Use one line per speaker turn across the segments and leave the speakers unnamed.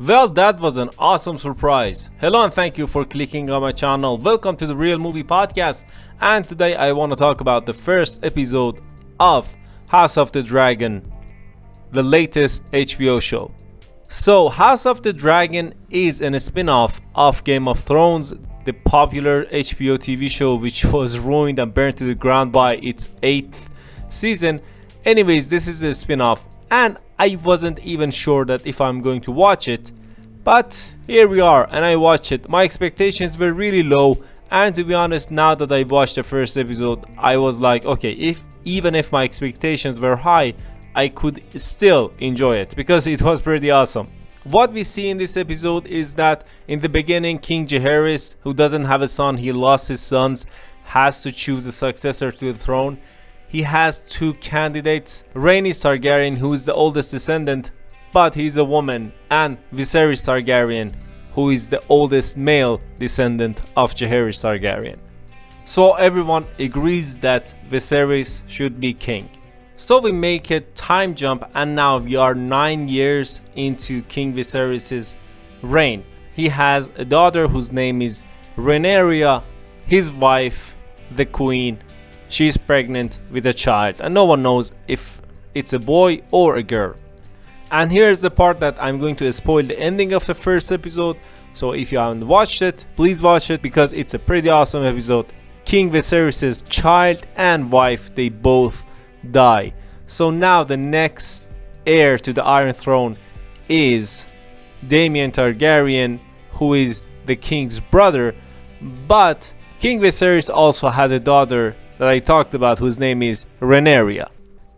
Well, that was an awesome surprise. Hello and thank you for clicking on my channel. Welcome to the Real Movie Podcast. And today I want to talk about the first episode of House of the Dragon, the latest HBO show. So, House of the Dragon is a spin-off of Game of Thrones, the popular HBO TV show which was ruined and burned to the ground by its 8th season. Anyways, this is a spin-off and I wasn't even sure that if I'm going to watch it, but here we are and I watched it. My expectations were really low, and to be honest, now that I watched the first episode, I was like, okay, even if my expectations were high, I could still enjoy it because it was pretty awesome. What we see in this episode is that in the beginning, King Jaehaerys, who doesn't have a son, he lost his sons, has to choose a successor to the throne. He has two candidates, Rhaenys Targaryen, who is the oldest descendant, but he's a woman, and Viserys Targaryen, who is the oldest male descendant of Jaehaerys Targaryen. So everyone agrees that Viserys should be king. So we make a time jump and now we are 9 years into King Viserys' reign. He has a daughter whose name is Rhaenyra, his wife, the queen. She's pregnant with a child and no one knows if it's a boy or a girl. And here's the part that I'm going to spoil the ending of the first episode. So if you haven't watched it, please watch it because it's a pretty awesome episode. King Viserys' child and wife, they both die. So now the next heir to the Iron Throne is Damien Targaryen, who is the king's brother. But King Viserys also has a daughter that I talked about whose name is Rhaenyra.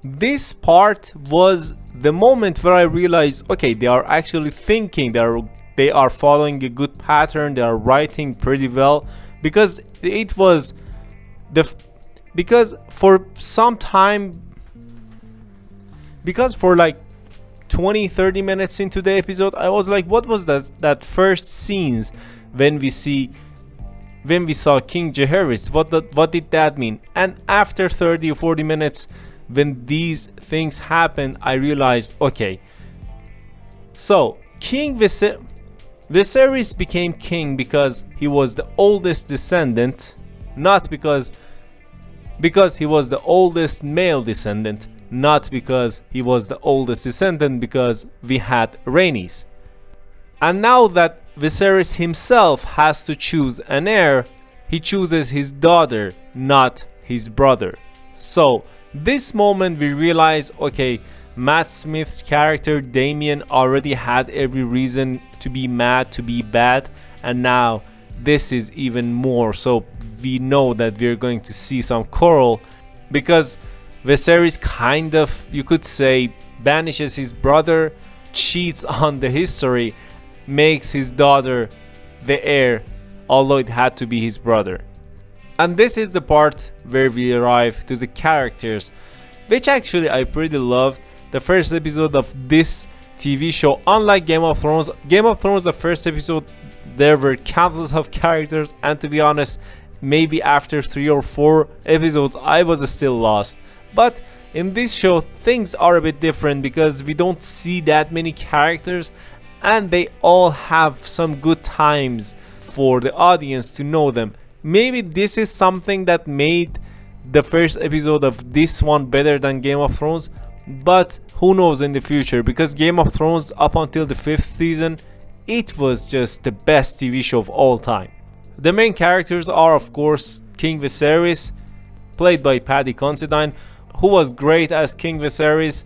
This part was the moment where I realized, okay, they are actually thinking, they are following a good pattern, they are writing pretty well, because it was because for some time, because for like 20-30 minutes into the episode, I was like, what was that first scenes when we saw King Jaehaerys, what did that mean? And after 30 or 40 minutes, when these things happened, I realized, okay, so King Viserys became king because he was the oldest descendant, not because he was the oldest male descendant, not because he was the oldest descendant because we had Rhaenys. And now that Viserys himself has to choose an heir, he chooses his daughter, not his brother. So this moment we realize, okay, Matt Smith's character Damien already had every reason to be mad, to be bad, and now this is even more. So we know that we're going to see some quarrel because Viserys kind of, you could say, banishes his brother, cheats on the history, makes his daughter the heir, although it had to be his brother. And this is the part where we arrive to the characters, which actually I pretty loved. The first episode of this TV show, unlike Game of Thrones, the first episode, there were countless of characters, and to be honest, maybe after 3 or 4 episodes I was still lost. But in this show things are a bit different because we don't see that many characters and they all have some good times for the audience to know them. Maybe this is something that made the first episode of this one better than Game of Thrones, but who knows in the future, because Game of Thrones up until the 5th season, it was just the best TV show of all time. The main characters are of course King Viserys, played by Paddy Considine, who was great as King Viserys.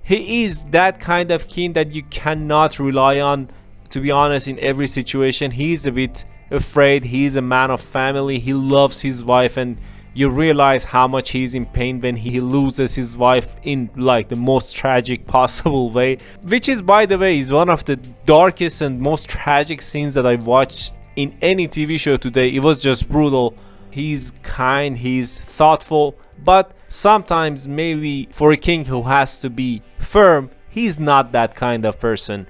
He is that kind of king that you cannot rely on, to be honest, in every situation. He's a bit afraid, he's a man of family, he loves his wife, and you realize how much he's in pain when he loses his wife in like the most tragic possible way, which is, by the way, is one of the darkest and most tragic scenes that I've watched in any TV show today. It was just brutal. He's kind, he's thoughtful, but sometimes maybe for a king who has to be firm, he's not that kind of person.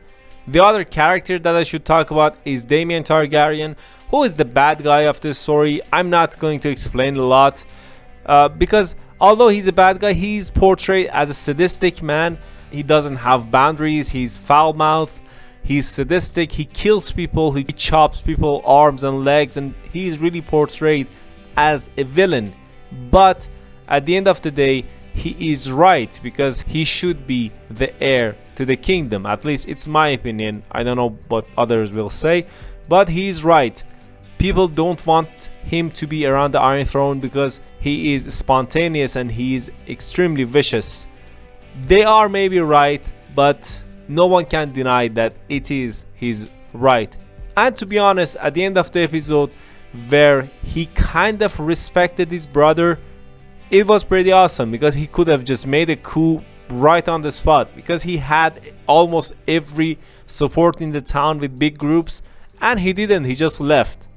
The other character that I should talk about is Damien Targaryen, who is the bad guy of this story. I'm not going to explain a lot because although he's a bad guy, he's portrayed as a sadistic man. He doesn't have boundaries, he's foul-mouthed, He's sadistic, he kills people, he chops people arms and legs, and he's really portrayed as a villain. But at the end of the day, he is right, because he should be the heir to the kingdom. At least it's my opinion. I don't know what others will say, but he's right. People don't want him to be around the Iron Throne because he is spontaneous and he is extremely vicious. They are maybe right, but no one can deny that it is his right. And to be honest, at the end of the episode, where he kind of respected his brother, it was pretty awesome, because he could have just made a coup right on the spot, because he had almost every support in the town with big groups, and he didn't, he just left.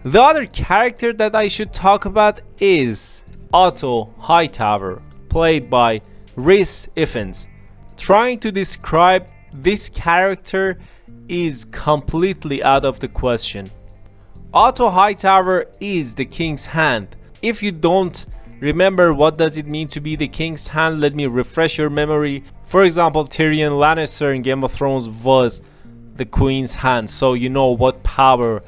The other character that I should talk about is Otto Hightower, played by Rhys Ifans. Trying to describe this character is completely out of the question. Otto Hightower is the King's Hand. If you don't remember what does it mean to be the King's Hand, let me refresh your memory. For example, Tyrion Lannister in Game of Thrones was the Queen's Hand, so you know what power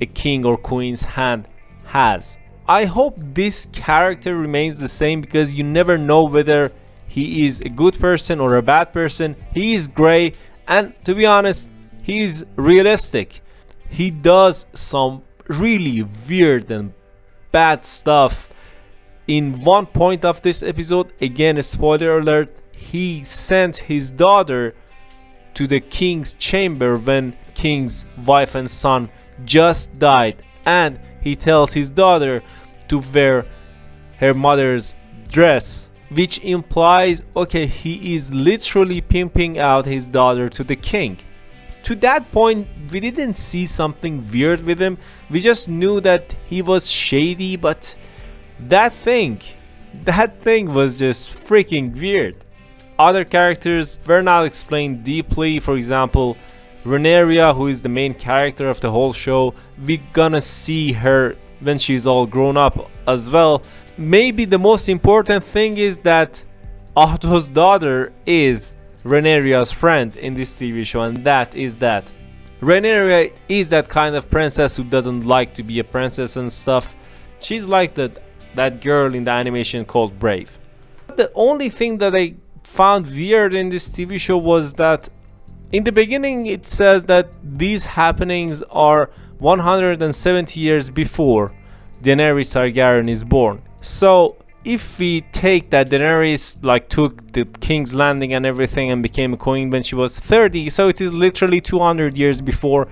a king or queen's hand has. I hope this character remains the same, because you never know whether he is a good person or a bad person. He is gray, and to be honest, he is realistic. He does some really weird and bad stuff. In one point of this episode, again a spoiler alert, he sent his daughter to the king's chamber when king's wife and son just died, and he tells his daughter to wear her mother's dress, which implies, okay, he is literally pimping out his daughter to the king. To that point, we didn't see something weird with him, we just knew that he was shady, but that thing was just freaking weird. Other characters were not explained deeply. For example, Rhaenyra, who is the main character of the whole show, we're gonna see her when she's all grown up as well. Maybe the most important thing is that Otto's daughter is Rhaenyra's friend in this TV show, and that is that. Rhaenyra is that kind of princess who doesn't like to be a princess and stuff. She's like that girl in the animation called Brave. The only thing that I found weird in this TV show was that in the beginning it says that these happenings are 170 years before Daenerys Targaryen is born. So if we take that Daenerys took the King's Landing and everything and became a queen when she was 30, so it is literally 200 years before.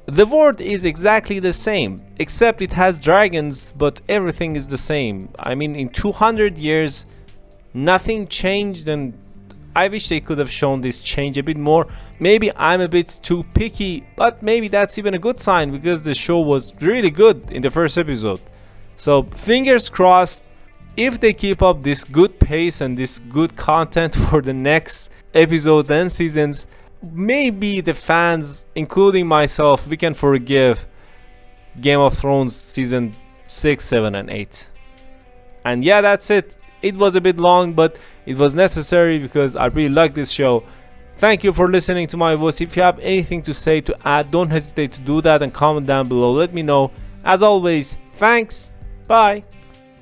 The world is exactly the same, except it has dragons, but everything is the same. I mean, in 200 years nothing changed, and I wish they could have shown this change a bit more. Maybe I'm a bit too picky, but maybe that's even a good sign, because the show was really good in the first episode. So fingers crossed, if they keep up this good pace and this good content for the next episodes and seasons, maybe the fans, including myself, we can forgive Game of Thrones season 6, 7 and 8. And yeah, that's it. It was a bit long, but it was necessary because I really like this show. Thank you for listening to my voice. If you have anything to say, to add, don't hesitate to do that and comment down below. Let me know. As always, thanks. Bye.